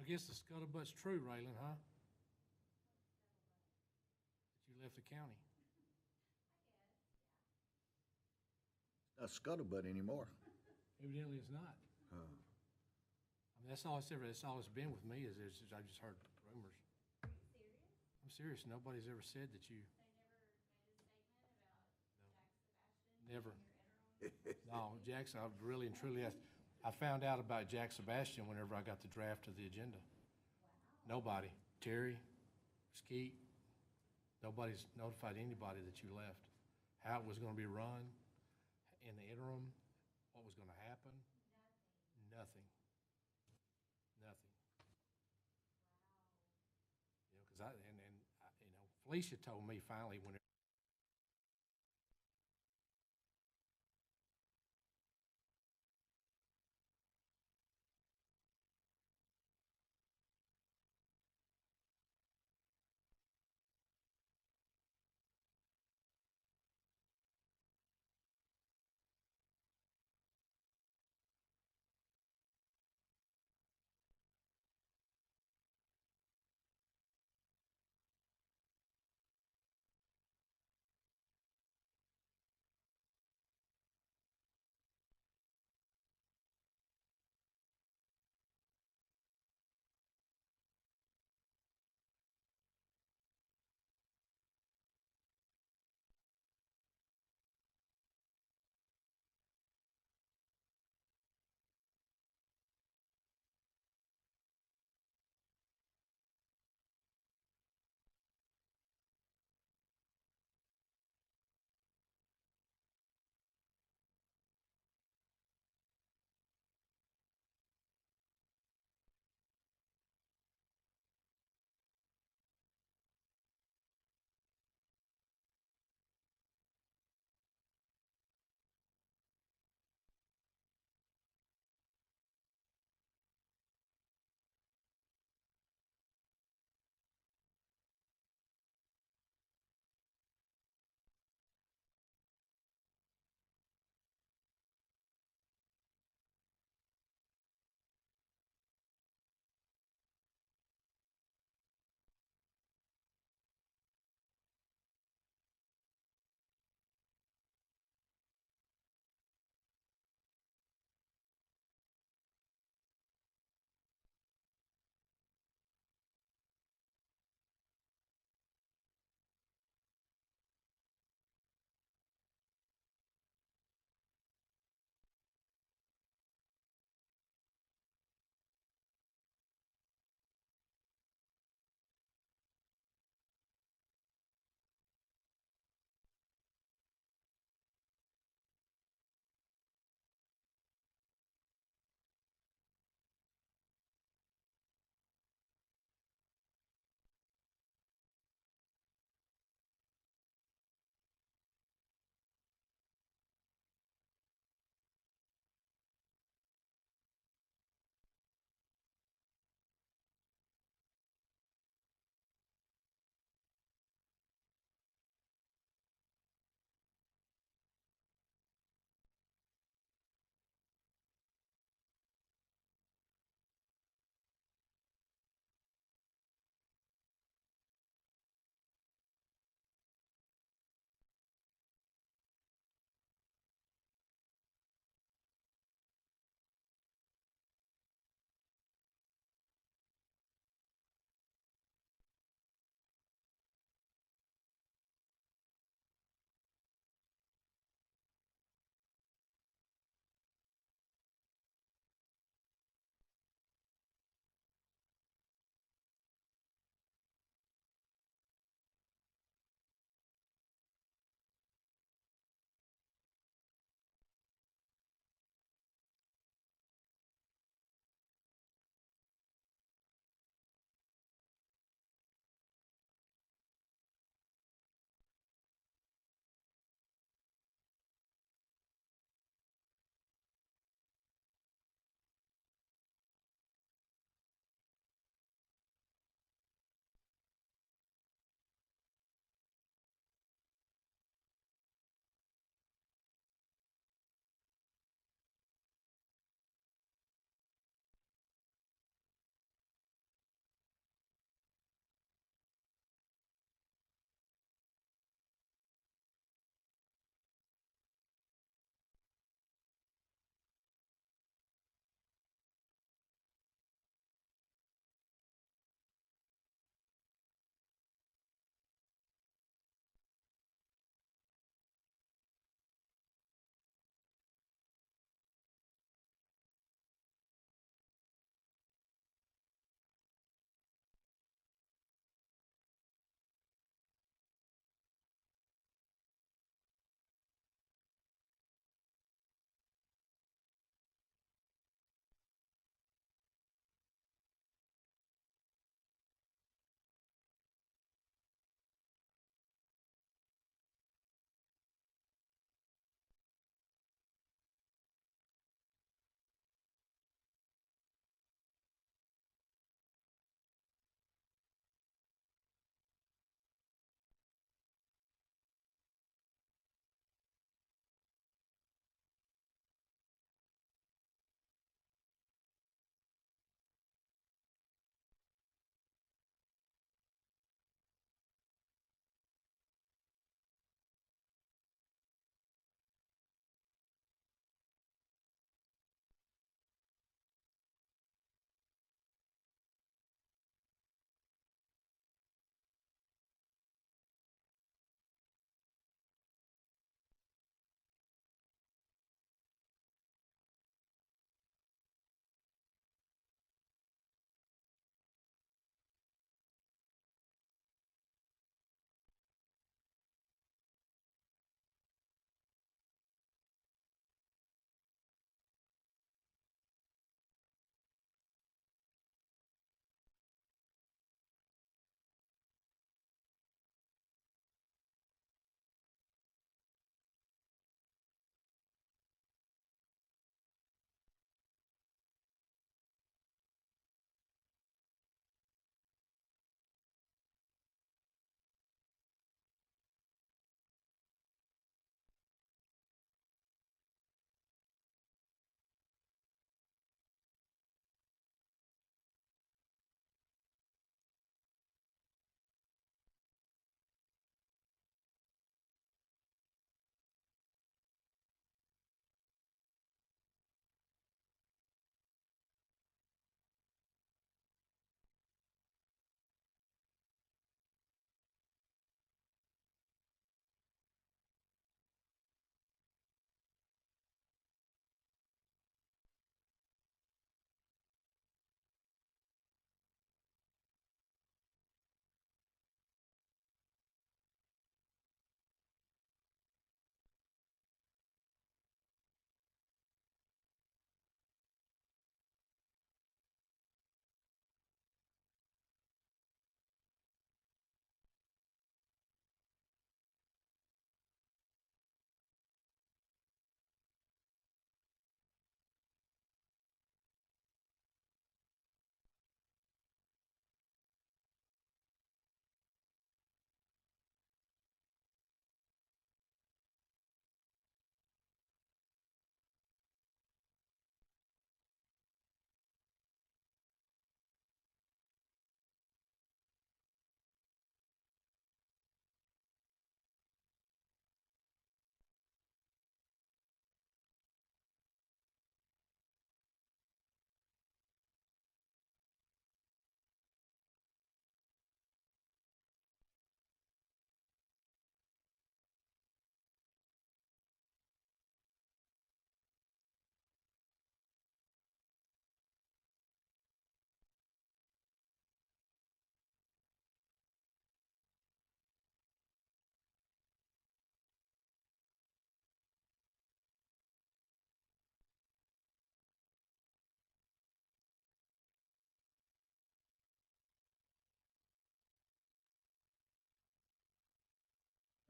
guess the scuttlebutt's true, Raylan, huh? That you left the county. Not scuttlebutt anymore. Evidently it's not. I mean, that's all it's been with me is I just heard rumors. Are you serious? I'm serious. Nobody's ever said that you, They never made a statement about never. Jack Sebastian? No, Jackson, I really and truly, I found out about Jack Sebastian whenever I got the draft of the agenda. Wow. Nobody. Terry, Skeet, nobody's notified anybody that you left. How it was gonna be run in the interim, what was gonna happen, nothing. Nothing. You know, cause Felicia told me finally when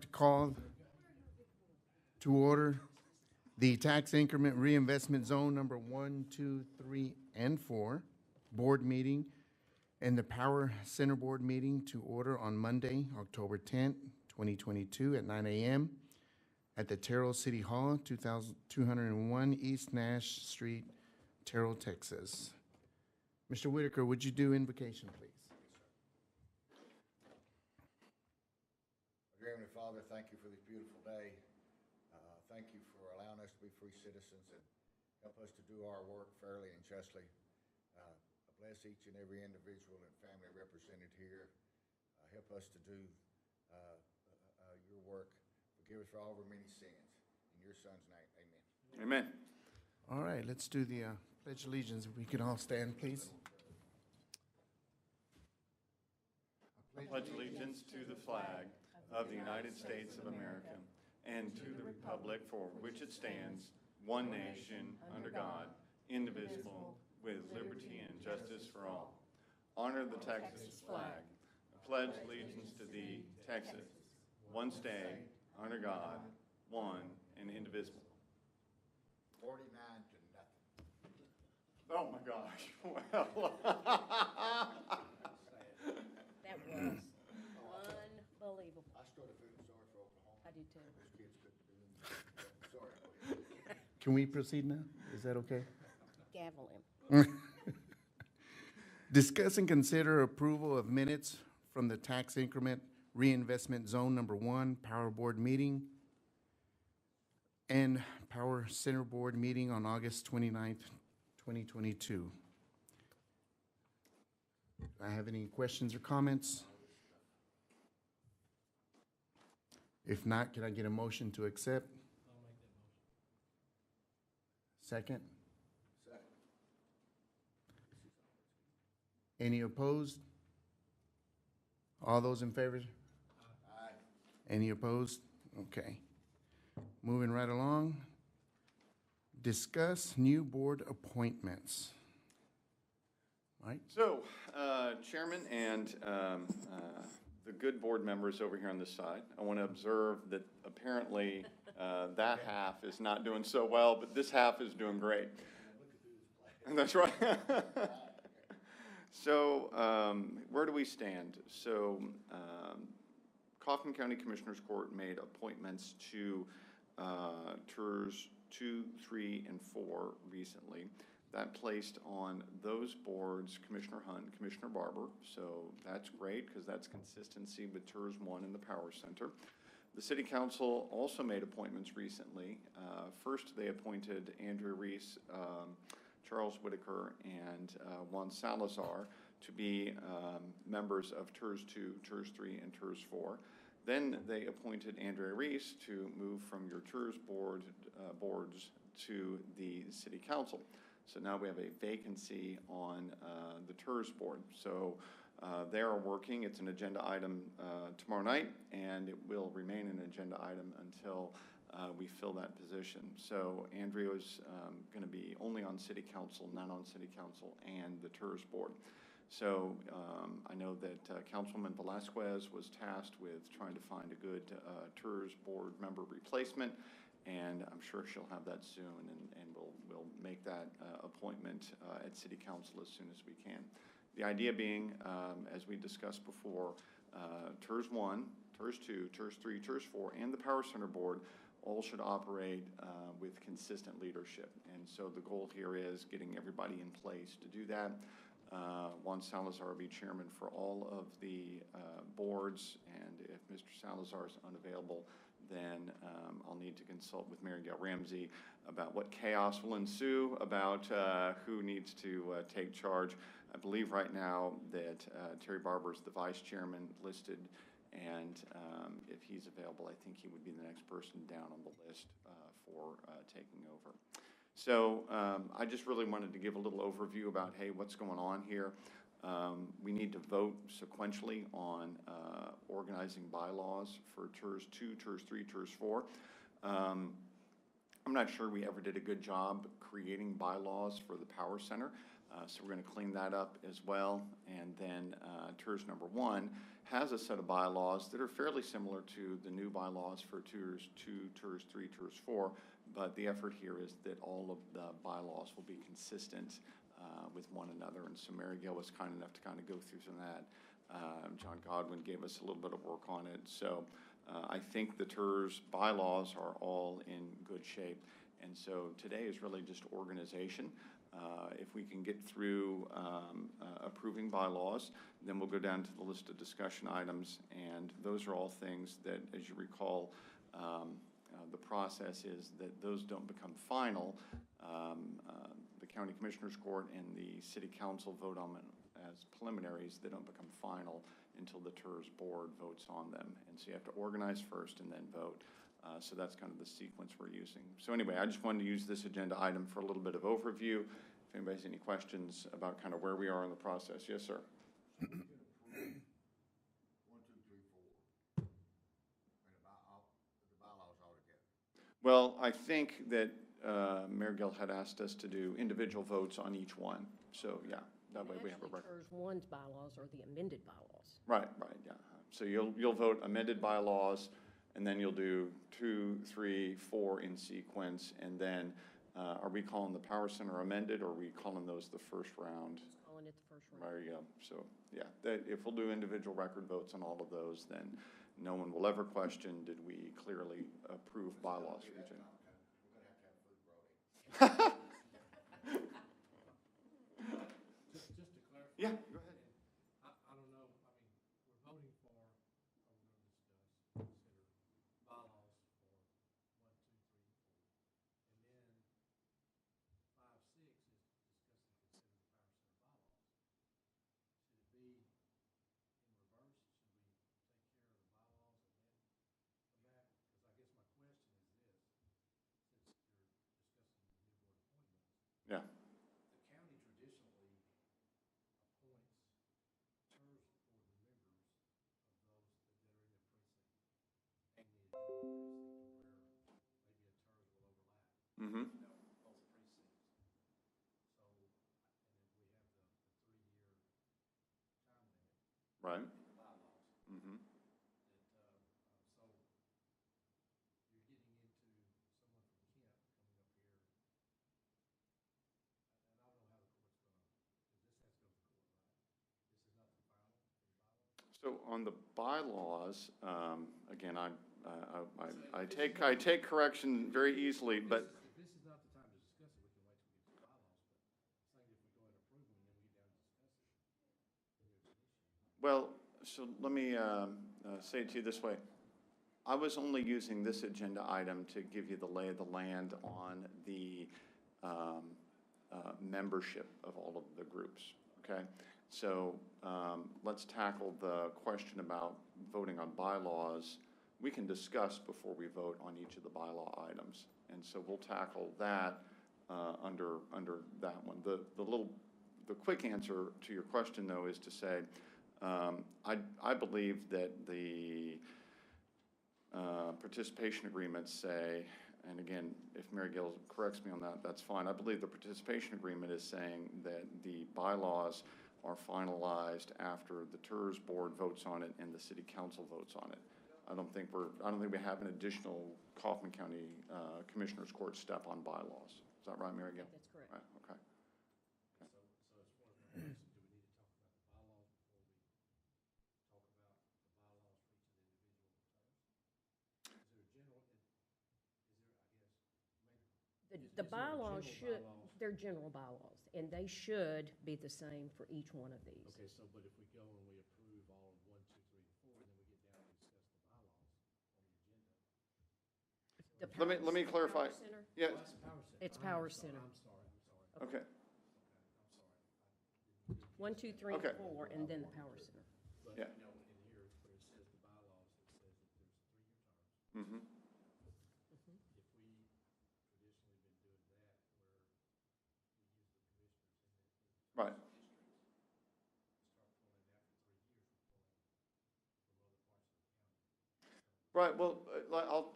to call to order the Tax Increment Reinvestment Zone number 1, 2, 3, and 4 board meeting and the Power Center board meeting to order on Monday, October 10th, 2022 at 9 a.m. at the Terrell City Hall, 2201 East Nash Street, Terrell, Texas. Mr. Whitaker, would you do invocation, please? Dear Heavenly Father, thank you for this beautiful day. Thank you for allowing us to be free citizens and help us to do our work fairly and justly. Bless each and every individual and family represented here. Help us to do your work. Forgive us for all of our many sins. In your Son's name, amen. Amen. All right, let's do the Pledge of Allegiance. If we could all stand, please. I pledge allegiance to the flag of the United States of America and to the republic for which it stands, one nation, under God, indivisible, with liberty and justice for all. Honor the Texas flag. I pledge allegiance to thee, Texas, one state, under God, one and indivisible. 49 to nothing. Oh my gosh. Well, That was unbelievable. I started feeling sorry for Oklahoma. I do too. Those kids couldn't do anything. Sorry. Go ahead. Can we proceed now? Is that okay? Gavel him. Discuss and consider approval of minutes from the Tax Increment Reinvestment Zone number 1 Power Board meeting and Power Center Board meeting on August 29th, 2022. Do I have any questions or comments? If not, can I get a motion to accept? Second? Any opposed? All those in favor? Aye. Any opposed? Okay. Moving right along. Discuss new board appointments. Mike? so, Chairman and the good board members over here on this side, I want to observe that apparently that half is not doing so well, but this half is doing great. And that's right. So, where do we stand? So, Kaufman County Commissioners Court made appointments to TIRZ 2, 3, and 4 recently. That placed on those boards Commissioner Hunt and Commissioner Barber. So that's great because that's consistency with TIRZ 1 and the Power Center. The City Council also made appointments recently. First, they appointed Andrea Reese, Charles Whitaker, and Juan Salazar to be members of TIRZ 2, TIRZ 3, and TIRZ 4. Then they appointed Andrea Reese to move from your TIRZ boards to the City Council. So now we have a vacancy on the TIRZ board. So they are working. It's an agenda item tomorrow night, and it will remain an agenda item until we fill that position. So Andrea is going to be only on City Council, not on City Council and the TIRZ board. So I know that Councilwoman Velasquez was tasked with trying to find a good TIRZ board member replacement, and I'm sure she'll have that soon, and we'll make that appointment at City Council as soon as we can. The idea being, as we discussed before, TIRZ 1, TIRZ 2, TIRZ 3, TIRZ 4, and the Power Center Board all should operate with consistent leadership. And so the goal here is getting everybody in place to do that. Juan Salazar will be chairman for all of the boards, and if Mr. Salazar is unavailable, then I'll need to consult with Mary Gail Ramsey about what chaos will ensue about who needs to take charge. I believe right now that Terry Barber is the vice chairman listed, and if he's available, I think he would be the next person down on the list for taking over. So I just really wanted to give a little overview about, hey, what's going on here. We need to vote sequentially on organizing bylaws for TIRZ 2, TIRZ 3, TIRZ 4. I'm not sure we ever did a good job creating bylaws for the Power Center. So we're going to clean that up as well. And then TIRZ number 1 has a set of bylaws that are fairly similar to the new bylaws for TIRZ 2, TIRZ 3, TIRZ 4, but the effort here is that all of the bylaws will be consistent with one another. And so Mary Gill was kind enough to kind of go through some of that. John Godwin gave us a little bit of work on it. So I think the TIRZ bylaws are all in good shape. And so today is really just organization. If we can get through approving bylaws, then we'll go down to the list of discussion items. And those are all things that, as you recall, the process is that those don't become final. The County Commissioners Court and the City Council vote on them as preliminaries. They don't become final until the TIRZ board votes on them. And so you have to organize first and then vote. So that's kind of the sequence we're using. So anyway, I just wanted to use this agenda item for a little bit of overview. If anybody has any questions about kind of where we are in the process. Yes, sir. 1, 2, 3, 4, and the bylaws all together. Well, I think that Mayor Gill had asked us to do individual votes on each one. So yeah, that way we have a record. TIRZ 1's bylaws are the amended bylaws. Right, yeah. So you'll vote amended bylaws, and then you'll do 2, 3, 4 in sequence, and then are we calling the Power Center amended, or are we calling those the first round? Just calling it the first round. There you go. So yeah, if we'll do individual record votes on all of those, then no one will ever question, did we clearly approve bylaws for each? We're going to have food brought in. Just to clarify. Yeah, go ahead. I don't know, I mean, we're voting for, or we're going to discuss, consider bylaws for 1, 2, 3, 4. And then 5, 6 is discuss and consider the Power Center bylaws. Should it be in reverse? Should we take care of the bylaws and then come back? Because I guess my question is this, since you're discussing the new board appointments, Yeah. the county traditionally appoints TIRZ board members of those that are in the precinct and the adjoining precinct to where maybe a TIRZ will overlap, Mm-hmm. both precincts. So, and then we have the 3-year time limit Right. bylaws. Mm-hmm. That, so you're getting into someone from Kent coming up here. And I don't know how the court's gonna, because this has to go to court, right? This is not the final for the bylaws? So on the bylaws, again, I take correction very easily, but If this is not the time to discuss it, we can wait till we get to the bylaws, but saying if we go ahead and approve them and then we get down to discuss it, then there's an issue. well, so let me say it to you this way. I was only using this agenda item to give you the lay of the land on the membership of all of the groups, okay? So let's tackle the question about voting on bylaws. We can discuss before we vote on each of the bylaw items. And so we'll tackle that under that one. The quick answer to your question, though, is to say, I believe that the participation agreements say, and again, if Mary Gill corrects me on that, that's fine. I believe the participation agreement is saying that the bylaws are finalized after the TIRZ board votes on it and the city council votes on it. I don't think we have an additional Kaufman County Commissioners Court step on bylaws. Is that right, Mary Gill? That's correct. Right, okay. So as far as my question, do we need to talk about the bylaws before we talk about the bylaws for each of the individual terms? Is there a general, I guess, maybe? The Is there a bylaws general should, bylaws? they're general bylaws, and they should be the same for each one of these. Okay, so, but if we go and we approve all of 1, 2, 3, and 4, then we get down and discuss the bylaws on the agenda. Let me clarify. Power Center? Yeah, Well, that's Power Center. It's Power Center. I'm sorry. okay. I'm sorry. 1, 2, 3, and Okay. 4, and then the Power Center. But, Yeah. you know, in here, where it says the bylaws, it says that there's 3-year terms. Mm-hmm. If we traditionally been doing that, where we use the commissioners in the Right. districts, start pulling it after 3 years, we're pulling from other parts of the county. Right, well,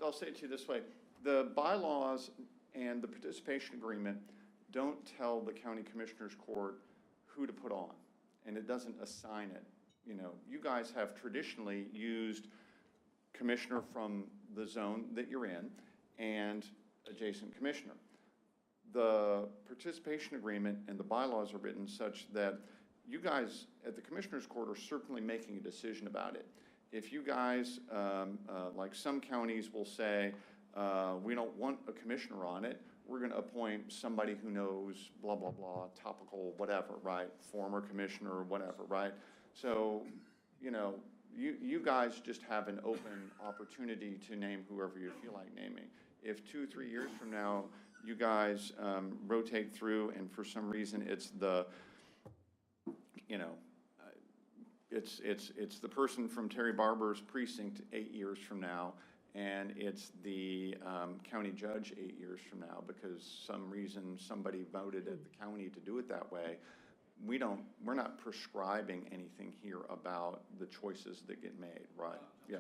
I'll say it to you this way. The bylaws and the participation agreement don't tell the county commissioners court who to put on, and it doesn't assign it. You know, you guys have traditionally used commissioner from the zone that you're in and adjacent commissioner. The participation agreement and the bylaws are written such that you guys at the commissioners court are certainly making a decision about it. If you guys, like some counties will say, we don't want a commissioner on it, we're going to appoint somebody who knows blah, blah, blah, topical, whatever, right? Former commissioner or whatever, right? So, you know, you guys just have an open opportunity to name whoever you feel like naming. If 2-3 years from now, you guys rotate through and for some reason it's the, you know, it's the person from Terry Barber's precinct 8 years from now, and it's the county judge 8 years from now because some reason somebody voted at the county to do it that way. We're not prescribing anything here about the choices that get made, right? Yeah.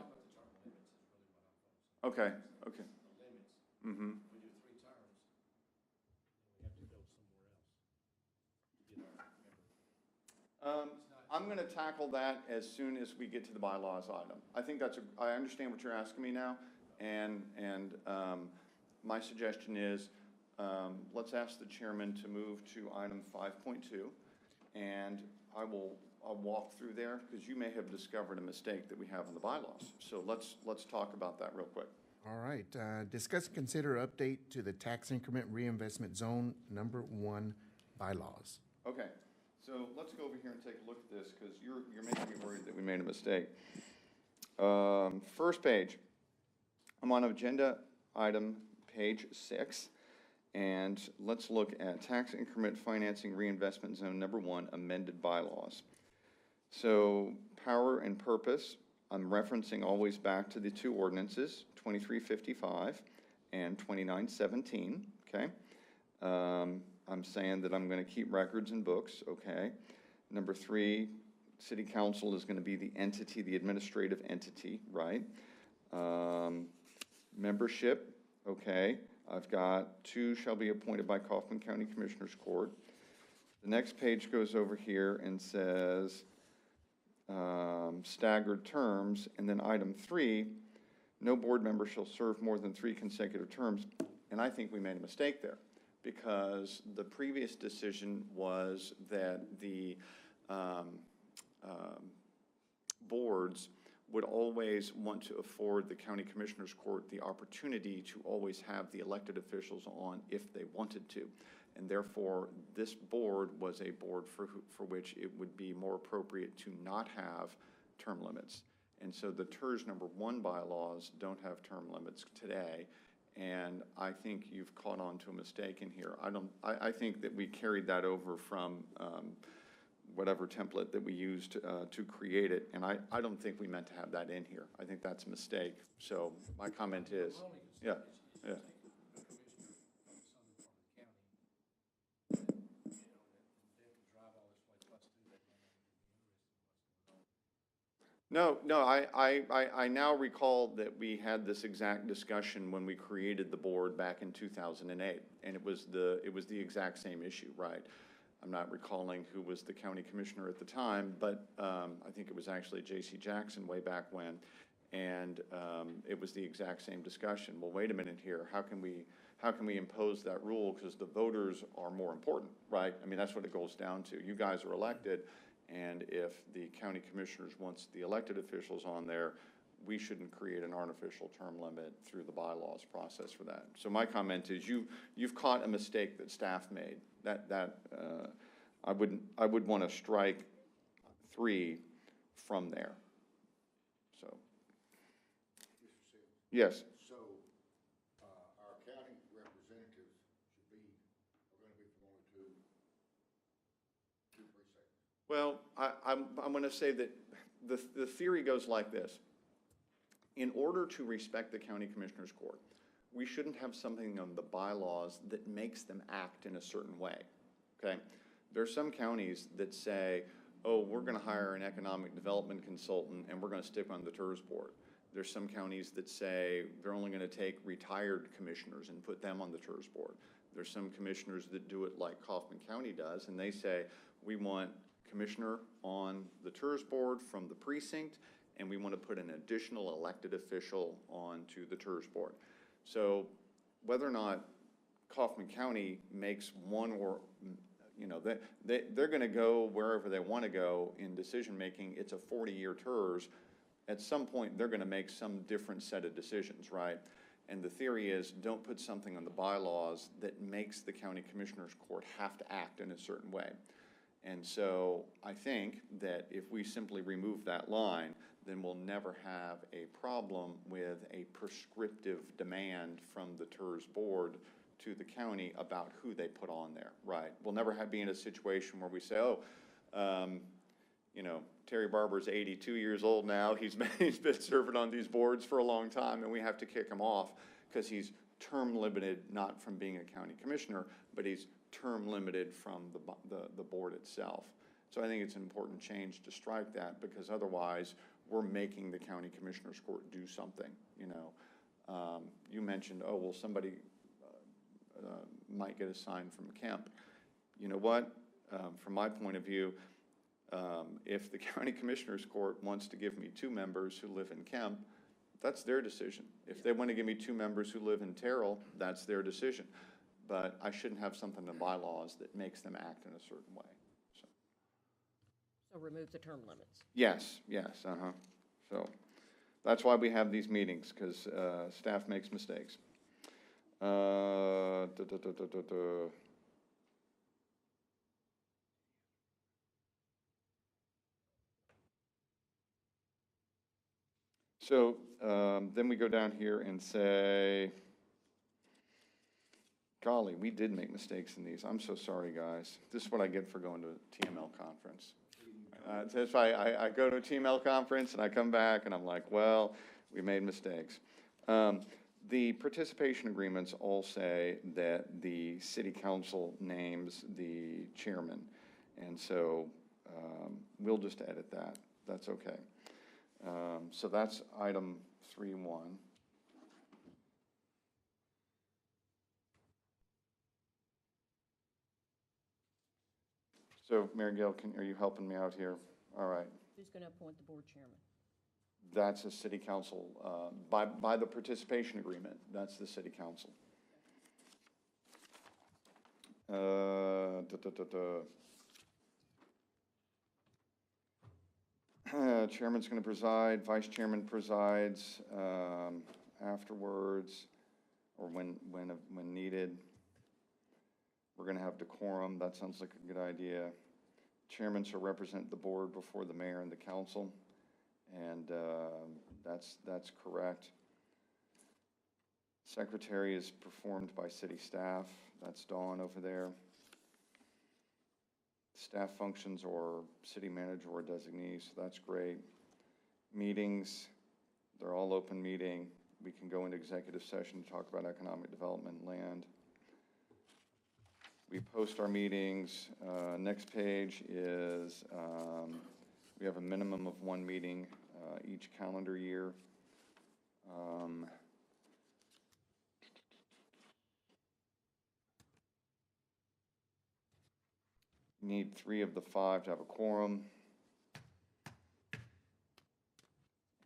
Okay, okay. Mm-hmm. We do 3 terms, and we have to go somewhere else to get our member. I'm going to tackle that as soon as we get to the bylaws item. I think I understand what you're asking me now, and my suggestion is let's ask the chairman to move to item 5.2, and I'll walk through there because you may have discovered a mistake that we have in the bylaws. So let's talk about that real quick. All right, discuss and consider update to the tax increment reinvestment zone number 1 bylaws. Okay, so let's go over here and take a look at this because you're making me worried that we made a mistake. First page, I'm on agenda item page 6, and let's look at tax increment financing reinvestment zone number 1 amended bylaws. So power and purpose, I'm referencing always back to the 2 ordinances, 2355 and 2917, okay? I'm saying that I'm going to keep records and books, okay? Number 3, city council is going to be the entity, the administrative entity, right? Membership, okay. I've got 2 shall be appointed by Kaufman County Commissioners Court. The next page goes over here and says staggered terms, and then item 3, no board member shall serve more than 3 consecutive terms. And I think we made a mistake there because the previous decision was that the boards would always want to afford the county commissioners court the opportunity to always have the elected officials on if they wanted to. And therefore, this board was a board for which it would be more appropriate to not have term limits. And so the TIRZ number 1 bylaws don't have term limits today. And I think you've caught on to a mistake in here. I think that we carried that over from whatever template that we used to create it. And I don't think we meant to have that in here. I think that's a mistake. So my comment is, yeah, yeah. No, I now recall that we had this exact discussion when we created the board back in 2008, and it was the exact same issue, right? I'm not recalling who was the county commissioner at the time, but I think it was actually J.C. Jackson way back when, and it was the exact same discussion. Well, wait a minute here, how can we impose that rule because the voters are more important, right? I mean, that's what it goes down to. You guys are elected. And if the county commissioners wants the elected officials on there, we shouldn't create an artificial term limit through the bylaws process for that. So my comment is you've caught a mistake that staff made. I would want to strike 3 from there. So. Yes. So our county representatives are going to be from only two precincts. Well, I'm going to say that the theory goes like this. In order to respect the county commissioners court, we shouldn't have something on the bylaws that makes them act in a certain way, okay? There are some counties that say, oh, we're going to hire an economic development consultant and we're going to stick on the TIRZ board. There's some counties that say they're only going to take retired commissioners and put them on the TIRZ board. There's some commissioners that do it like Kaufman County does, and they say, we want commissioner on the TIRZ board from the precinct, and we want to put an additional elected official onto the TIRZ board. So whether or not Kaufman County makes one or, you know, they're going to go wherever they want to go in decision-making. It's a 40-year TIRZ. At some point, they're going to make some different set of decisions, right? And the theory is, don't put something on the bylaws that makes the county commissioners court have to act in a certain way. And so I think that if we simply remove that line, then we'll never have a problem with a prescriptive demand from the TIRZ board to the county about who they put on there, right? We'll never be in a situation where we say, oh, you know, Terry Barber's 82 years old now. He's been serving on these boards for a long time, and we have to kick him off because he's term limited, not from being a county commissioner, but he's term limited from the board itself. So I think it's an important change to strike that, because otherwise we're making the county commissioners court do something, you know. You mentioned, oh, well, somebody might get assigned from Kemp. You know what? From my point of view, if the county commissioners court wants to give me 2 members who live in Kemp, that's their decision. If they want to give me 2 members who live in Terrell, that's their decision. But I shouldn't have something in the bylaws that makes them act in a certain way. So remove the term limits. Yes, yes, So that's why we have these meetings, because staff makes mistakes. So then we go down here and say, golly, we did make mistakes in these. I'm so sorry, guys. This is what I get for going to a TML conference. That's why I go to a TML conference and I come back and I'm like, well, we made mistakes. The participation agreements all say that the city council names the chairman. And so we'll just edit that. That's okay. So that's item 3.1. So, Mary Gail, are you helping me out here? All right. Who's going to appoint the board chairman? That's a city council, by the participation agreement, that's the city council. Chairman's going to preside, vice chairman presides afterwards, or when needed. We're going to have decorum. That sounds like a good idea. Chairman shall represent the board before the mayor and the council, and that's correct. Secretary is performed by city staff. That's Dawn over there. Staff functions or city manager or designee, so that's great. Meetings, they're all open meeting. We can go into executive session to talk about economic development and land. We post our meetings. Next page is we have a minimum of 1 meeting each calendar year. Need 3 of the 5 to have a quorum.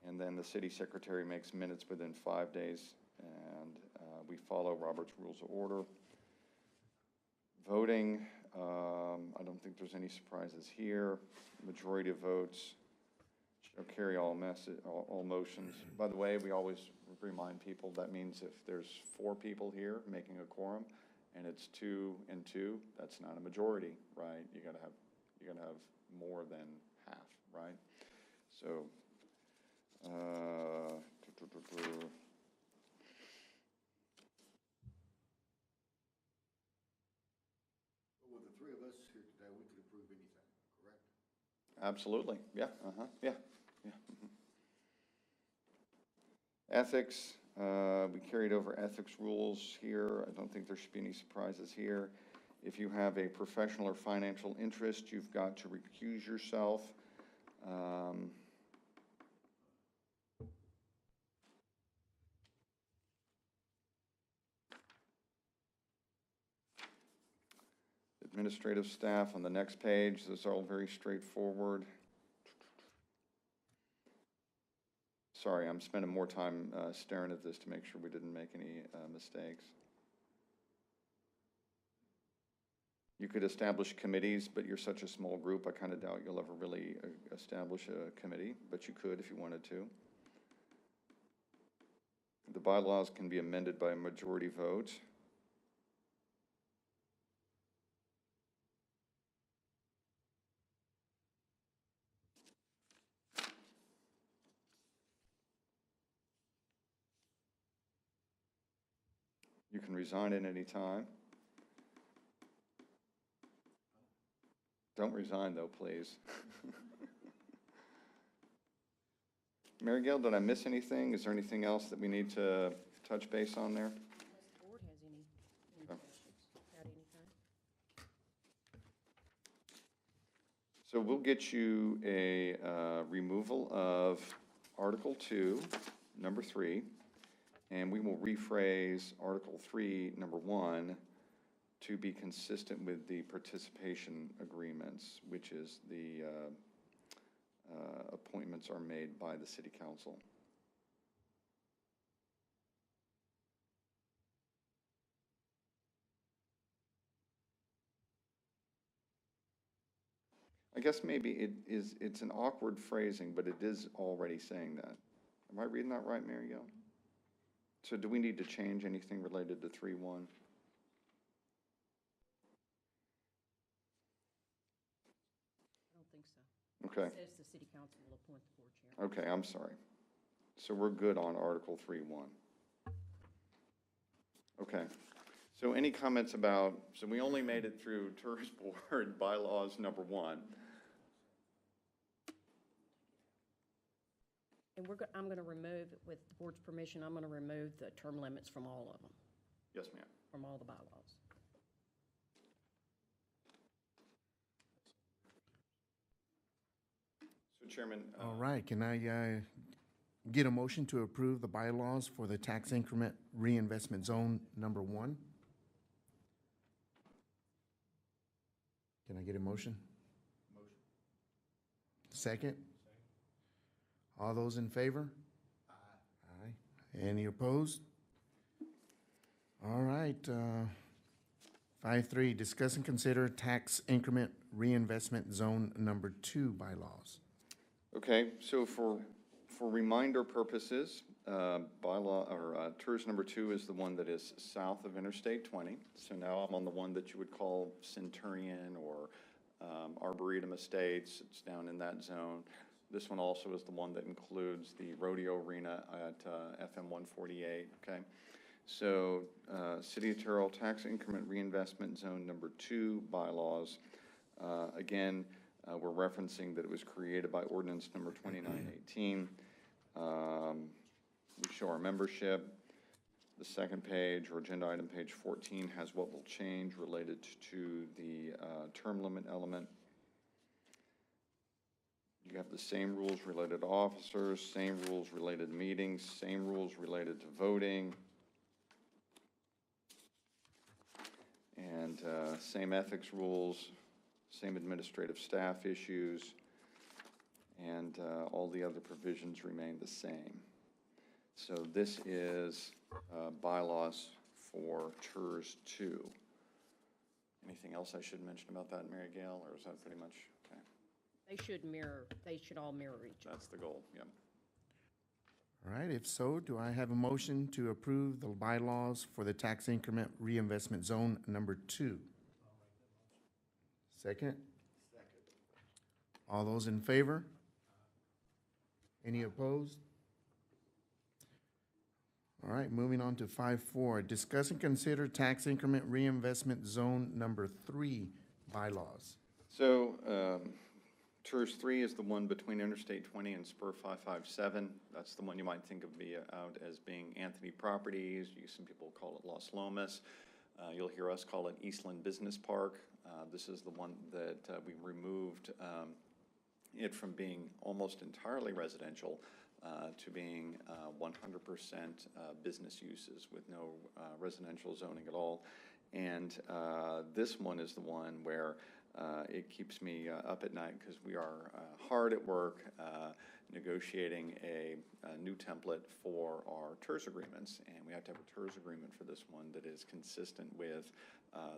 And then the city secretary makes minutes within 5 days, and we follow Robert's Rules of Order. Voting, I don't think there's any surprises here. Majority of votes shall carry all motions. By the way, we always remind people that means if there's 4 people here making a quorum and it's 2 and 2, that's not a majority, right? You gotta have more than half, right? So With the 3 of us here today, we could approve anything, correct? absolutely, yeah, yeah. Ethics, we carried over ethics rules here. I don't think there should be any surprises here. If you have a professional or financial interest, you've got to recuse yourself. Administrative staff on the next page, this is all very straightforward. Sorry, I'm spending more time staring at this to make sure we didn't make any mistakes. You could establish committees, but you're such a small group, I kind of doubt you'll ever really establish a committee, but you could if you wanted to. The bylaws can be amended by a majority vote. You can resign at any time. Don't resign, though, please. Mary Gail, did I miss anything? Is there anything else that we need to touch base on there? Unless the board has any questions about anything. So we'll get you a removal of Article 2, number 3, and we will rephrase Article 3, number 1, to be consistent with the participation agreements, which is the appointments are made by the city council. I guess maybe it's an awkward phrasing, but it is already saying that. Am I reading that right, Mary Gail? So do we need to change anything related to 3.1? I don't think so. Okay. It says the city council will appoint the board chair. Okay, I'm sorry. So we're good on Article 3.1. Okay. So any comments about, so we only made it through TIRZ board bylaws number 1. And I'm going to remove, with the board's permission, I'm going to remove the term limits from all of them, Yes, ma'am. from all the bylaws. So Chairman. All right, can I get a motion to approve the bylaws for the tax increment reinvestment zone number 1? Can I get a motion? Motion. Second? All those in favor? Aye. Aye. Any opposed? All right, 5.3, discuss and consider tax increment reinvestment zone number 2 bylaws. Okay, so for reminder purposes, bylaw, or TIRZ number 2 is the one that is south of Interstate 20. So now I'm on the one that you would call Centurion or Arboretum Estates. It's down in that zone. This one also is the one that includes the rodeo arena at FM 148, okay? So City of Terrell Tax Increment Reinvestment Zone number 2 bylaws. Again, we're referencing that it was created by ordinance number 2918. We show our membership. The second page, or agenda item page 14, has what will change related to the term limit element. You have the same rules related to officers, same rules related to meetings, same rules related to voting, and same ethics rules, same administrative staff issues, and all the other provisions remain the same. So this is bylaws for TIRZ 2. Anything else I should mention about that, Mary Gail, or is that pretty much okay? They should all mirror each other. That's the goal, yeah. All right, if so, do I have a motion to approve the bylaws for the tax increment reinvestment zone number 2? Second? Second. All those in favor? Any opposed? All right, moving on to 5.4, discuss and consider tax increment reinvestment zone number 3 bylaws. So TIRZ 3 is the one between Interstate 20 and Spur 557. That's the one you might think of out as being Anthony Properties. Some people call it Los Lomas. You'll hear us call it Eastland Business Park. This is the one that we removed it from being almost entirely residential to being 100% business uses with no residential zoning at all. And this one is the one where it keeps me up at night because we are hard at work negotiating a new template for our TIRZ agreements. And we have to have a TIRZ agreement for this one that is consistent with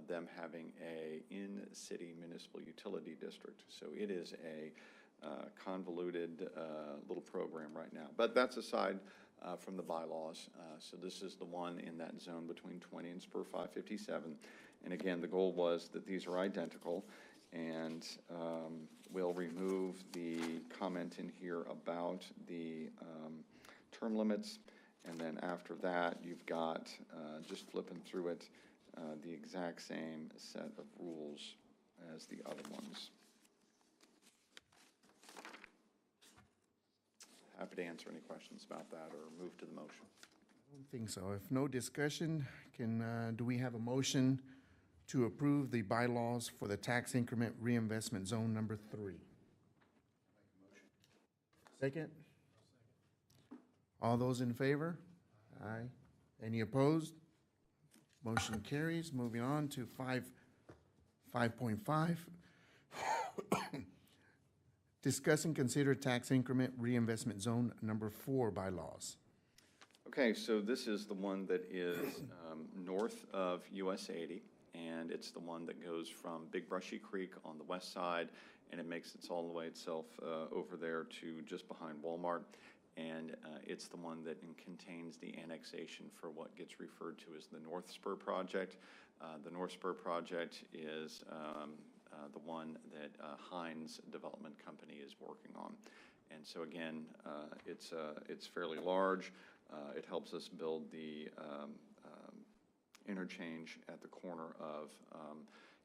them having a in-city municipal utility district. So it is a convoluted little program right now. But that's aside from the bylaws. So this is the one in that zone between 20 and Spur 557. And again, the goal was that these are identical, and we'll remove the comment in here about the term limits. And then after that, you've got, just flipping through it, the exact same set of rules as the other ones. Happy to answer any questions about that or move to the motion. I don't think so. If no discussion, do we have a motion to approve the bylaws for the tax increment reinvestment zone number 3? Second? All those in favor? Aye. Any opposed? Motion carries. Moving on to 5.5. Discuss and consider tax increment reinvestment zone number 4 bylaws. Okay, so this is the one that is north of US 80, and it's the one that goes from Big Brushy Creek on the west side, and it makes its all the way itself over there to just behind Walmart. And it's the one that contains the annexation for what gets referred to as the North Spur project. The North Spur project is the one that Hines Development Company is working on. And so again, it's fairly large. It helps us build the interchange at the corner of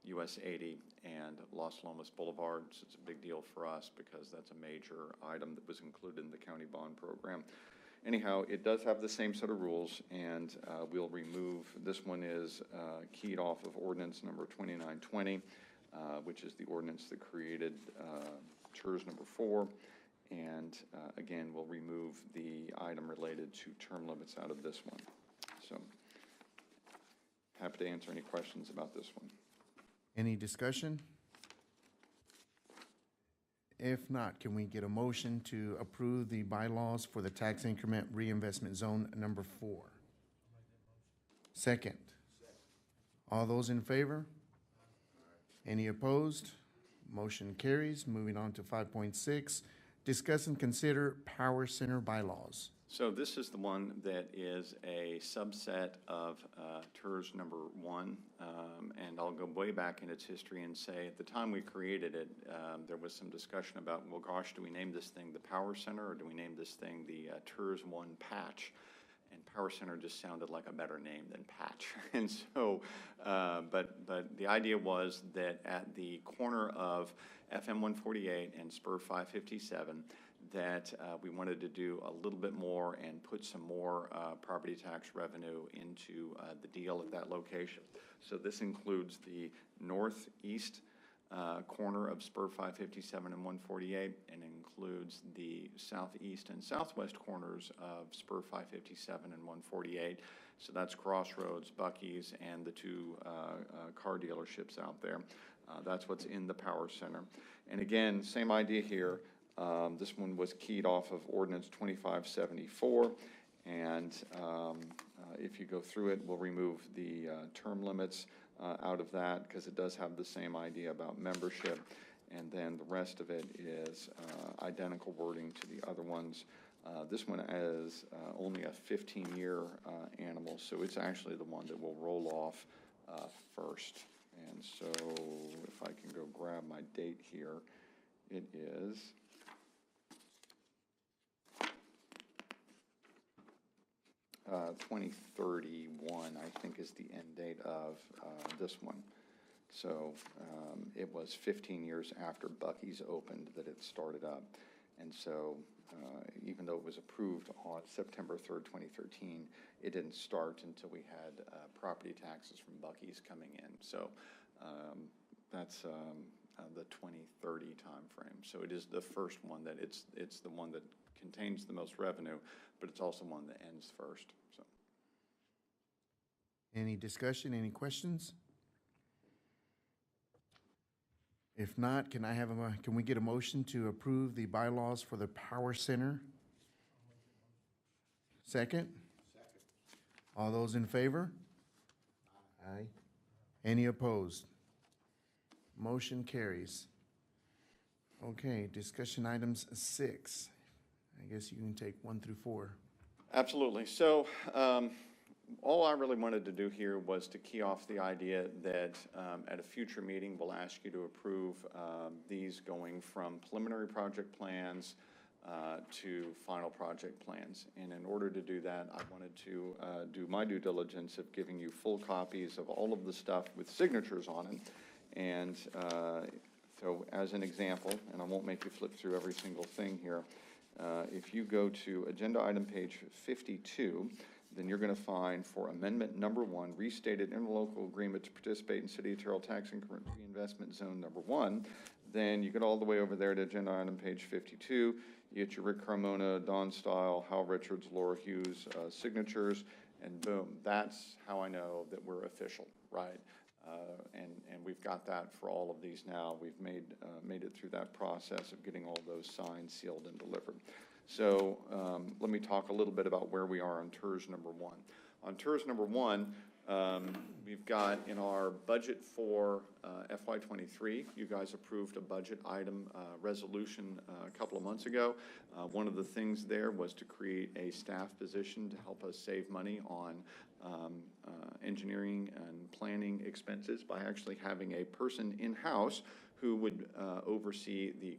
US 80 and Los Lomas Boulevard. So it's a big deal for us because that's a major item that was included in the county bond program. Anyhow, it does have the same set of rules, and we'll remove, this one is keyed off of ordinance number 2920, which is the ordinance that created TIRZ number 4. And again, we'll remove the item related to term limits out of this one. So happy to answer any questions about this one. Any discussion? If not, can we get a motion to approve the bylaws for the tax increment reinvestment zone number 4? Second. All those in favor? Any opposed? Motion carries. Moving on to 5.6, discuss and consider power center bylaws. So this is the one that is a subset of TIRZ number 1, and I'll go way back in its history and say at the time we created it, there was some discussion about, well, gosh, do we name this thing the Power Center or do we name this thing the TIRZ 1 Patch? And Power Center just sounded like a better name than Patch. And so, but the idea was that at the corner of FM 148 and Spur 557, that we wanted to do a little bit more and put some more property tax revenue into the deal at that location. So this includes the northeast corner of Spur 557 and 148, and includes the southeast and southwest corners of Spur 557 and 148. So that's Crossroads, Buc-ee's, and the 2 car dealerships out there. That's what's in the Power Center. And again, same idea here. This one was keyed off of ordinance 2574, and if you go through it, we'll remove the term limits out of that because it does have the same idea about membership, and then the rest of it is identical wording to the other ones. This one is only a 15-year animal, so it's actually the one that will roll off first. And so if I can go grab my date here, it is 2031, I think, is the end date of this one. So it was 15 years after Buc-ee's opened that it started up. And so even though it was approved on September 3rd, 2013, it didn't start until we had property taxes from Buc-ee's coming in. So that's the 2030 timeframe. So it is the first one that it's the one that contains the most revenue, but it's also one that ends first. So Any discussion, any questions? If not, can can we get a motion to approve the bylaws for the Power Center? Second? All those in favor? Aye. Any opposed? Motion carries. Okay, discussion items 6. I guess you can take 1 through 4. Absolutely. So all I really wanted to do here was to key off the idea that at a future meeting, we'll ask you to approve these going from preliminary project plans to final project plans. And in order to do that, I wanted to do my due diligence of giving you full copies of all of the stuff with signatures on it. And so as an example, and I won't make you flip through every single thing here, if you go to agenda item page 52, then you're going to find for amendment number 1, restated interlocal agreement to participate in City of Terrell Tax Increment Reinvestment Zone number 1. Then you get all the way over there to agenda item page 52. You get your Rick Carmona, Don Stile, Hal Richards, Laura Hughes signatures, and boom, that's how I know that we're official, right? And we've got that for all of these now. We've made it through that process of getting all those signed, sealed, and delivered. So let me talk a little bit about where we are on TIRZ number 1. On TIRZ number 1, we've got in our budget for FY23, you guys approved a budget item resolution a couple of months ago. One of the things there was to create a staff position to help us save money on engineering and planning expenses by actually having a person in-house who would oversee the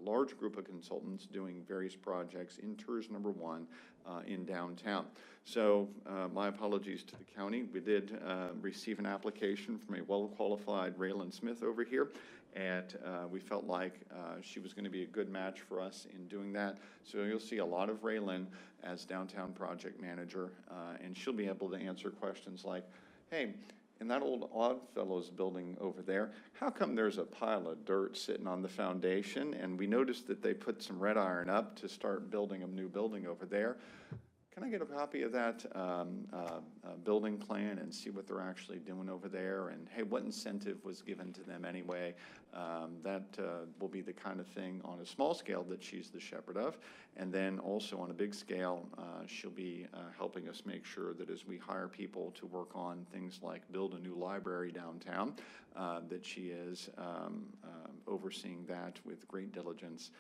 large group of consultants doing various projects in TIRZ number 1 in downtown. So my apologies to the county. We did receive an application from a well-qualified Raylan Smith over here, and we felt like she was going to be a good match for us in doing that. So you'll see a lot of Raylan as downtown project manager, and she'll be able to answer questions like, hey, in that old Oddfellows building over there, how come there's a pile of dirt sitting on the foundation? And we noticed that they put some red iron up to start building a new building over there. Can I get a copy of that building plan and see what they're actually doing over there? And hey, what incentive was given to them anyway? That will be the kind of thing on a small scale that she's the shepherd of. And then also on a big scale, she'll be helping us make sure that as we hire people to work on things like build a new library downtown, that she is overseeing that with great diligence.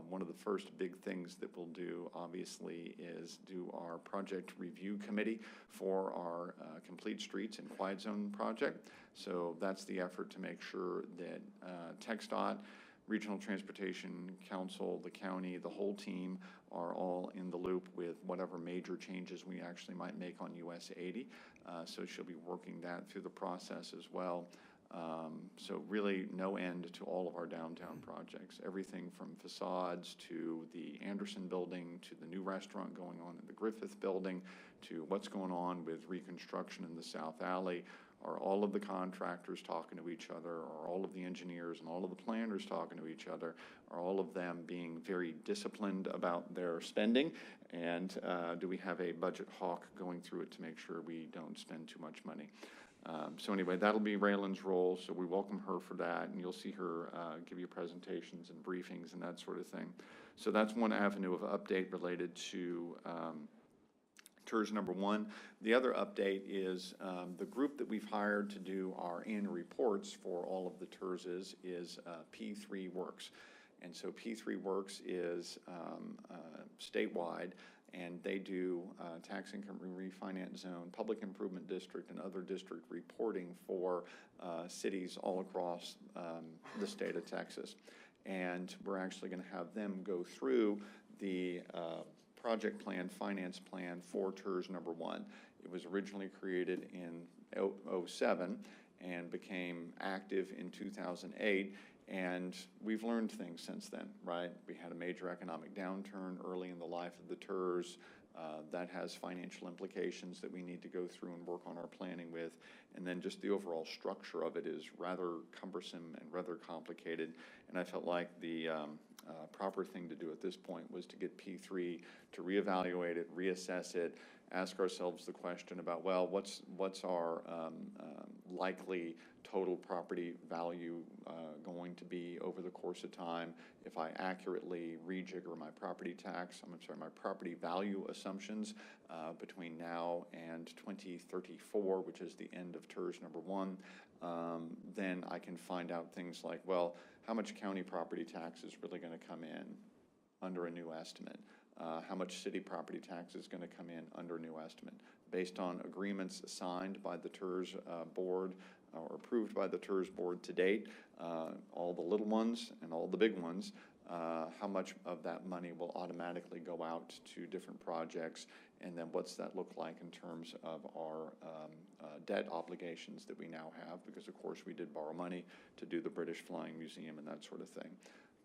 One of the first big things that we'll do, obviously, is do our project review committee for our Complete Streets and Quiet Zone project. So that's the effort to make sure that TxDOT, Regional Transportation Council, the county, the whole team are all in the loop with whatever major changes we actually might make on US 80. So she'll be working that through the process as well. So really no end to all of our downtown projects, everything from facades to the Anderson building, to the new restaurant going on in the Griffith building, to what's going on with reconstruction in the South Alley. Are all of the contractors talking to each other? Are all of the engineers and all of the planners talking to each other? Are all of them being very disciplined about their spending? And do we have a budget hawk going through it to make sure we don't spend too much money? So anyway, that'll be Raylan's role, so we welcome her for that, and you'll see her give you presentations and briefings and that sort of thing. So that's one avenue of update related to TIRZ number 1. The other update is the group that we've hired to do our annual reports for all of the TIRZs is P3 Works. And so P3 Works is statewide, and they do tax income refinance zone, public improvement district, and other district reporting for cities all across the state of Texas. And we're actually going to have them go through the project plan, finance plan for TIRZ number 1. It was originally created in 2007 and became active in 2008. And we've learned things since then, right? We had a major economic downturn early in the life of the TIRZ. That has financial implications that we need to go through and work on our planning with. And then just the overall structure of it is rather cumbersome and rather complicated. And I felt like the proper thing to do at this point was to get P3 to reevaluate it, reassess it, ask ourselves the question about, well, what's our likely total property value going to be over the course of time if I accurately rejigger my property tax, my property value assumptions between now and 2034, which is the end of TIRZ number 1, then I can find out things like, well, how much county property tax is really going to come in under a new estimate? How much city property tax is going to come in under a new estimate? Based on agreements signed by the TIRZ board or approved by the TIRZ board to date, all the little ones and all the big ones, how much of that money will automatically go out to different projects, and then what's that look like in terms of our debt obligations that we now have, because of course we did borrow money to do the British Flying Museum and that sort of thing.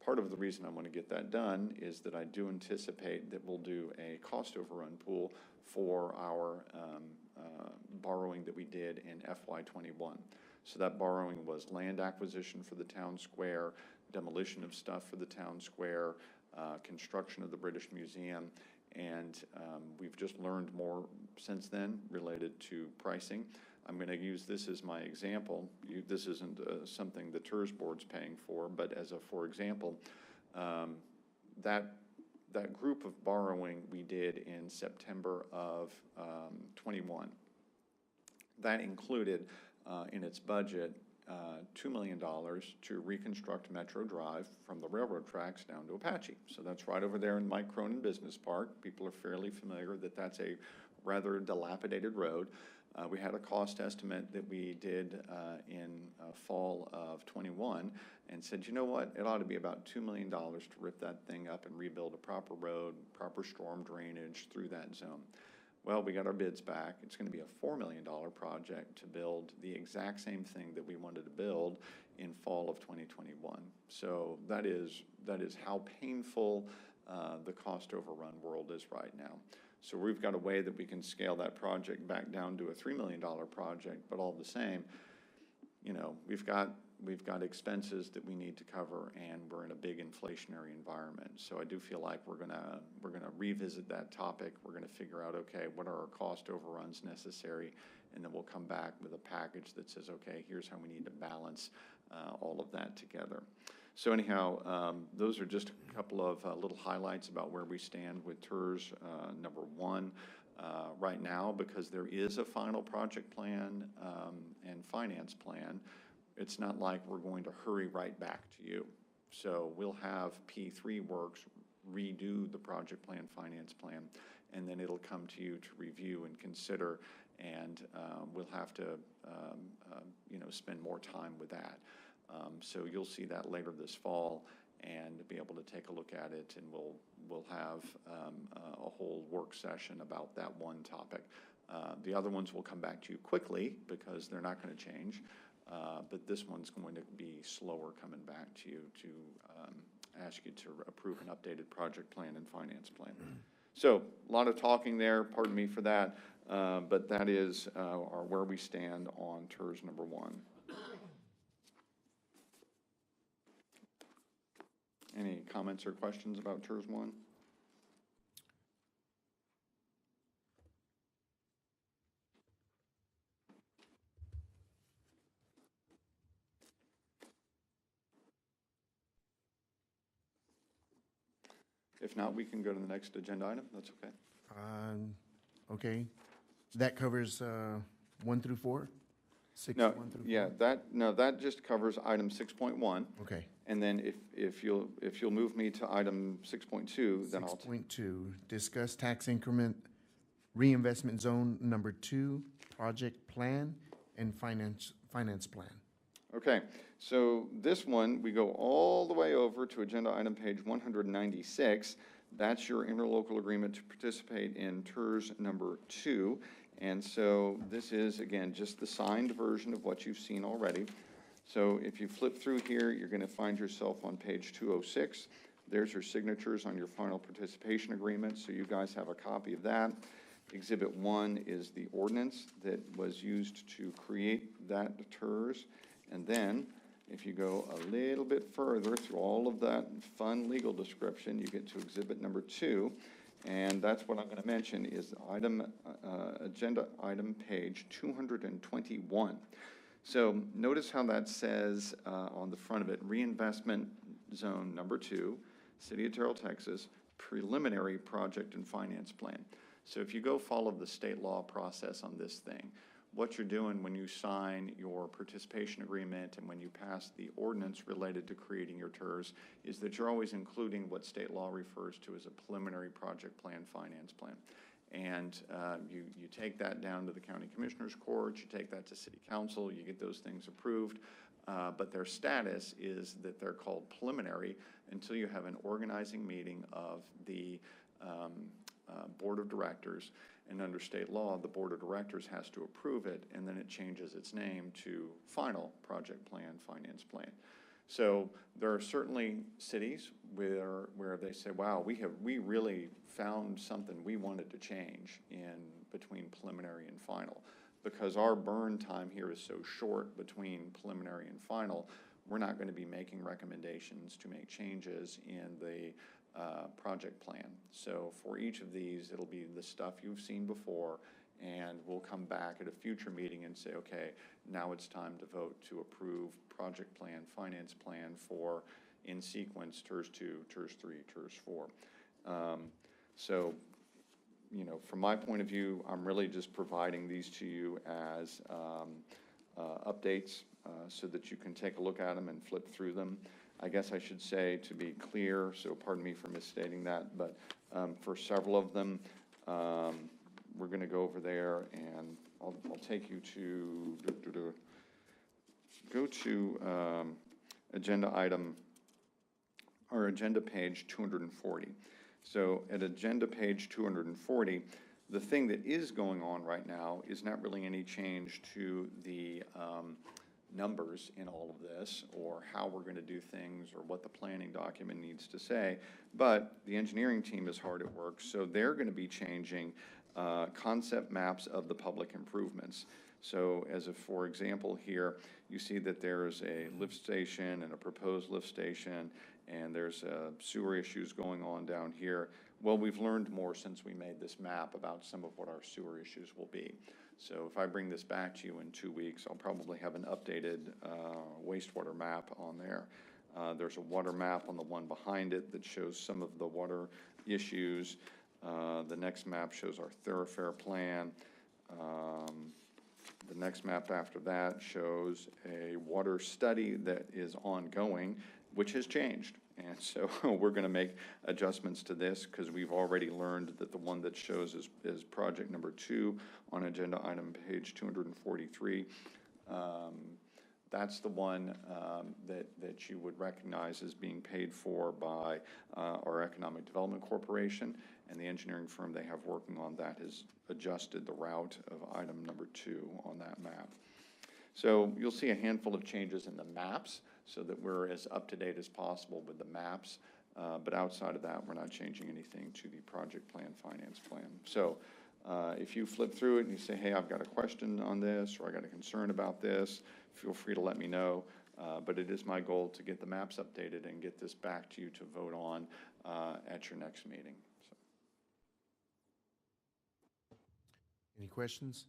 Part of the reason I want to get that done is that I do anticipate that we'll do a cost overrun pool for our borrowing that we did in FY21. So that borrowing was land acquisition for the town square, demolition of stuff for the town square, construction of the British Museum, and we've just learned more since then related to pricing. I'm going to use this as my example. This isn't something the TIRZ board's paying for, but as a for example, that group of borrowing we did in September of 21, that included in its budget $2 million to reconstruct Metro Drive from the railroad tracks down to Apache. So that's right over there in Mike Cronin Business Park. People are fairly familiar that that's a rather dilapidated road. We had a cost estimate that we did in fall of 21 and said, you know what, it ought to be about $2 million to rip that thing up and rebuild a proper road, proper storm drainage through that zone. Well, we got our bids back. It's going to be a $4 million project to build the exact same thing that we wanted to build in fall of 2021. So that is how painful the cost overrun world is right now. So we've got a way that we can scale that project back down to a $3 million project, but all the same, you know, we've got expenses that we need to cover, and we're in a big inflationary environment. So I do feel like we're gonna revisit that topic. We're gonna figure out, okay, what are our cost overruns necessary, and then we'll come back with a package that says, okay, here's how we need to balance all of that together. So anyhow, those are just a couple of little highlights about where we stand with TIRZ number 1 right now, because there is a final project plan and finance plan. It's not like we're going to hurry right back to you. So we'll have P3 Works redo the project plan, finance plan, and then it'll come to you to review and consider, and we'll have to spend more time with that. So you'll see that later this fall and be able to take a look at it, and we'll have a whole work session about that one topic. The other ones will come back to you quickly because they're not going to change, but this one's going to be slower coming back to you to ask you to approve an updated project plan and finance plan. So a lot of talking there, pardon me for that, but that is where we stand on TIRZ number 1. Any comments or questions about TIRZ 1? If not, we can go to the next agenda item. That's okay. Okay. That covers 1 through 4? 6, No, 1 through 4? yeah, that just covers item 6.1. Okay. And then if you'll move me to item 6.2, then I'll 6.2, discuss tax increment reinvestment zone number 2, project plan and finance plan. Okay, so this one, we go all the way over to agenda item page 196. That's your interlocal agreement to participate in TIRZ number 2. And so this is, again, just the signed version of what you've seen already. So if you flip through here, you're going to find yourself on page 206. There's your signatures on your final participation agreement, so you guys have a copy of that. Exhibit 1 is the ordinance that was used to create that TIRZ. And then, if you go a little bit further through all of that fun legal description, you get to exhibit number 2. And that's what I'm going to mention is agenda item page 221. So notice how that says on the front of it, Reinvestment Zone Number 2, City of Terrell, Texas, preliminary project and finance plan. So if you go follow the state law process on this thing, what you're doing when you sign your participation agreement and when you pass the ordinance related to creating your TIRZ is that you're always including what state law refers to as a preliminary project plan, finance plan. And you take that down to the county commissioner's court, you take that to city council, you get those things approved, but their status is that they're called preliminary until you have an organizing meeting of the board of directors. And under state law, the board of directors has to approve it, and then it changes its name to final project plan, finance plan. So there are certainly cities where they say, wow, we really found something we wanted to change in between preliminary and final. Because our burn time here is so short between preliminary and final, we're not going to be making recommendations to make changes in the project plan. So for each of these, it'll be the stuff you've seen before, and we'll come back at a future meeting and say, okay, now it's time to vote to approve project plan, finance plan for, in sequence, TIRZ 2, TIRZ 3, TIRZ 4. So, you know, from my point of view, I'm really just providing these to you as updates so that you can take a look at them and flip through them. I guess I should say, to be clear, so pardon me for misstating that, but for several of them, we're going to go over there, and I'll take you to, go to agenda item, or agenda page 240. So at agenda page 240, the thing that is going on right now is not really any change to the numbers in all of this, or how we're going to do things, or what the planning document needs to say, but the engineering team is hard at work, so they're going to be changing concept maps of the public improvements. So as a for example here, you see that there's a lift station and a proposed lift station, and there's sewer issues going on down here. Well, we've learned more since we made this map about some of what our sewer issues will be. So if I bring this back to you in 2 weeks, I'll probably have an updated wastewater map on there. There's a water map on the one behind it that shows some of the water issues. The next map shows our thoroughfare plan. The next map after that shows a water study that is ongoing, which has changed. And so we're going to make adjustments to this because we've already learned that the one that shows is project number 2 on agenda item page 243. That's the one that you would recognize as being paid for by our Economic Development Corporation, and the engineering firm they have working on that has adjusted the route of item number 2 on that map. So you'll see a handful of changes in the maps so that we're as up to date as possible with the maps, but outside of that, we're not changing anything to the project plan, finance plan. So if you flip through it and you say, hey, I've got a question on this, or I got a concern about this, feel free to let me know. But it is my goal to get the maps updated and get this back to you to vote on at your next meeting. So. Any questions?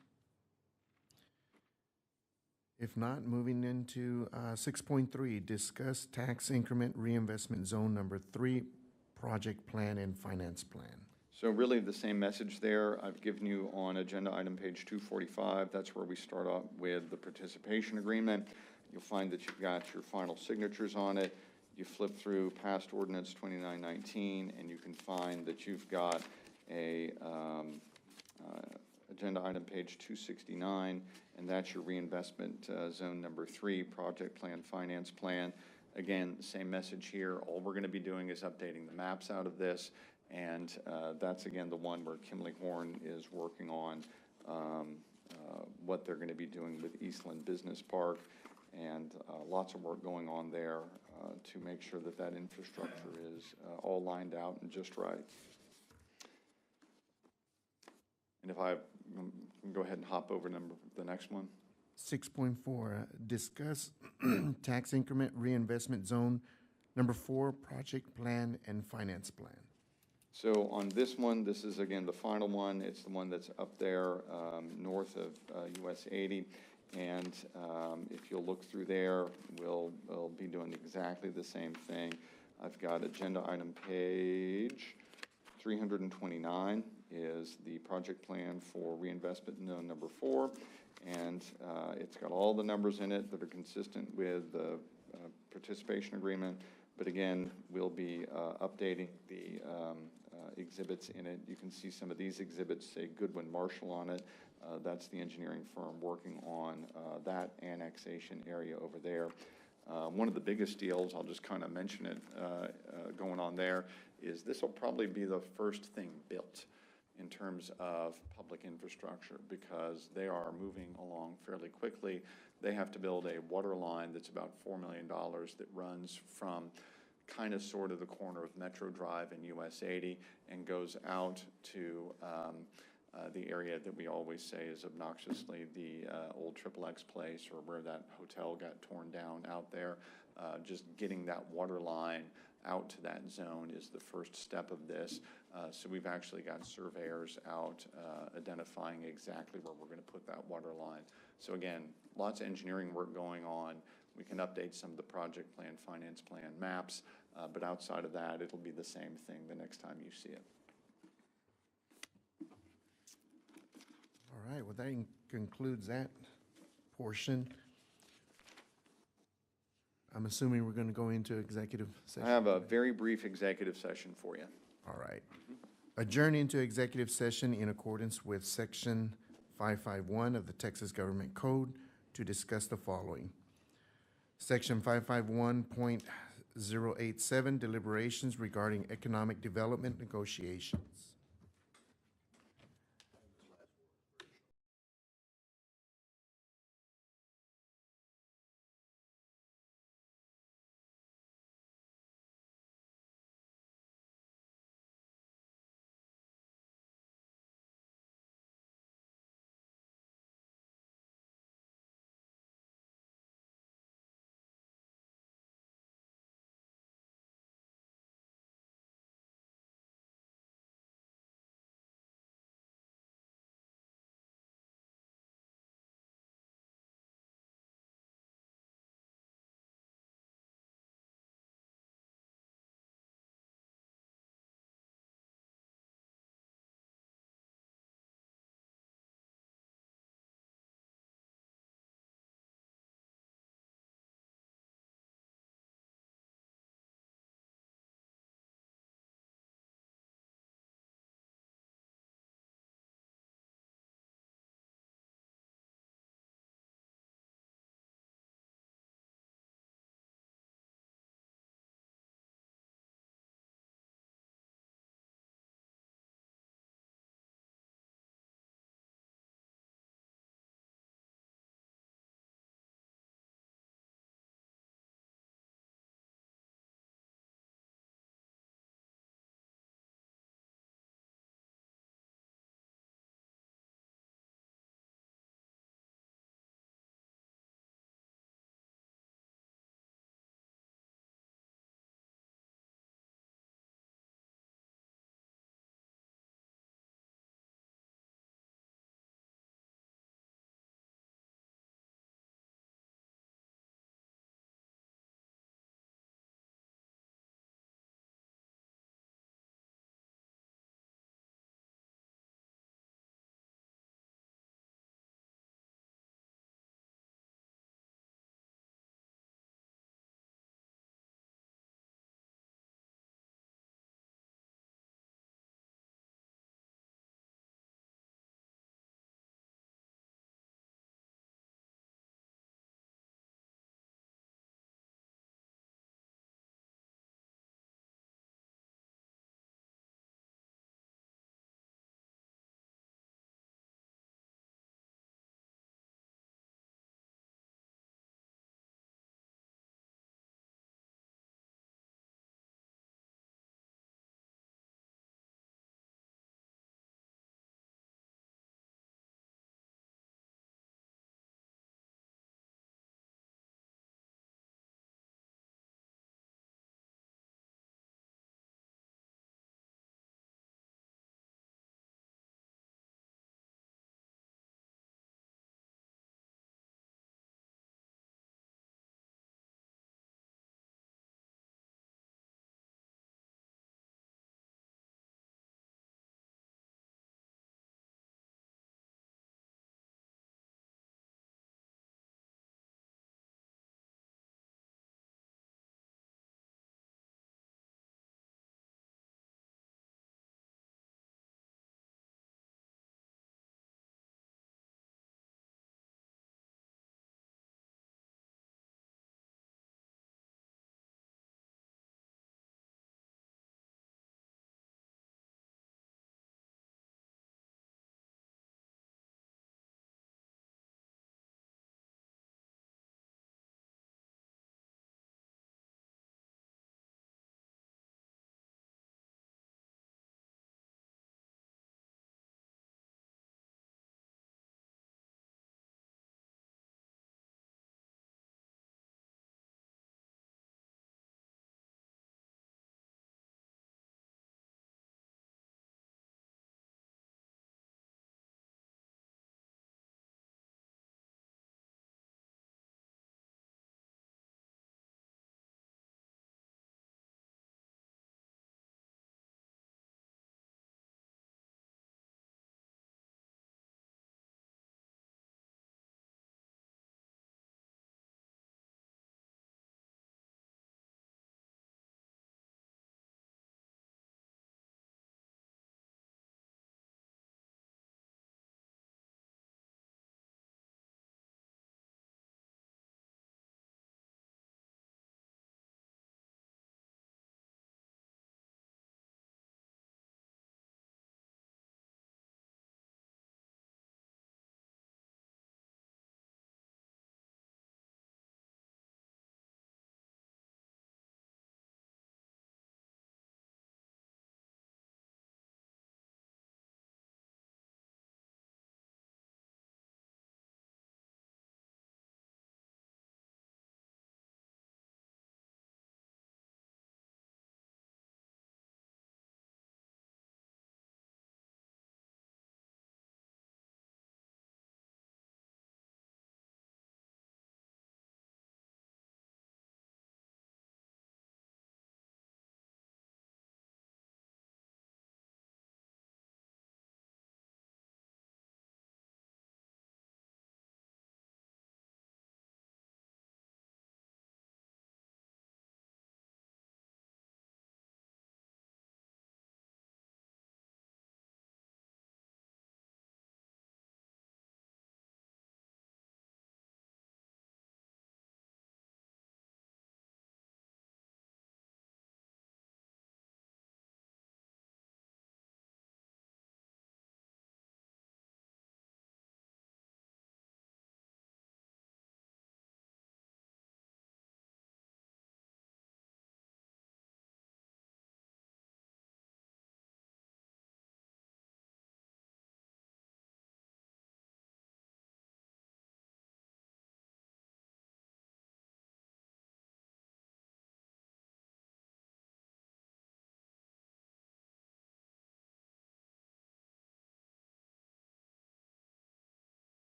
If not, moving into 6.3, discuss tax increment reinvestment zone number 3, project plan and finance plan. So really the same message there I've given you on agenda item page 245. That's where we start off with the participation agreement. You'll find that you've got your final signatures on it. You flip through past ordinance 2919, and you can find that you've got a agenda item page 269, and that's your reinvestment zone number 3, project plan, finance plan. Again, same message here. All we're going to be doing is updating the maps out of this, and that's again the one where Kimley Horn is working on what they're going to be doing with Eastland Business Park, and lots of work going on there to make sure that that infrastructure is all lined out and just right. And if I go ahead and hop over the next one. 6.4, discuss tax increment reinvestment zone number 4, project plan and finance plan. So on this one, this is again the final one. It's the one that's up there north of US 80. And if you'll look through there, we'll be doing exactly the same thing. I've got agenda item page 329 is the project plan for reinvestment zone number 4. And it's got all the numbers in it that are consistent with the participation agreement. But again, we'll be updating the exhibits in it. You can see some of these exhibits say Goodwin Marshall on it. That's the engineering firm working on that annexation area over there. One of the biggest deals, I'll just kind of mention it, going on there, is this will probably be the first thing built in terms of public infrastructure, because they are moving along fairly quickly. They have to build a water line that's about $4 million that runs from kind of sort of the corner of Metro Drive and US 80 and goes out to the area that we always say is obnoxiously the old XXX place, or where that hotel got torn down out there. Just getting that water line out to that zone is the first step of this. So we've actually got surveyors out identifying exactly where we're going to put that water line. So again, lots of engineering work going on. We can update some of the project plan, finance plan, maps, but outside of that, it'll be the same thing the next time you see it. All right, well, that concludes that portion. I'm assuming we're going to go into executive session. I have a very brief executive session for you. All right. Adjourn into executive session in accordance with Section 551 of the Texas Government Code to discuss the following. Section 551.087, deliberations regarding economic development negotiations.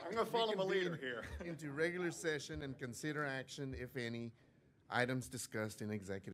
I'm gonna follow my leader here. Into regular session and consider action, if any, items discussed in executive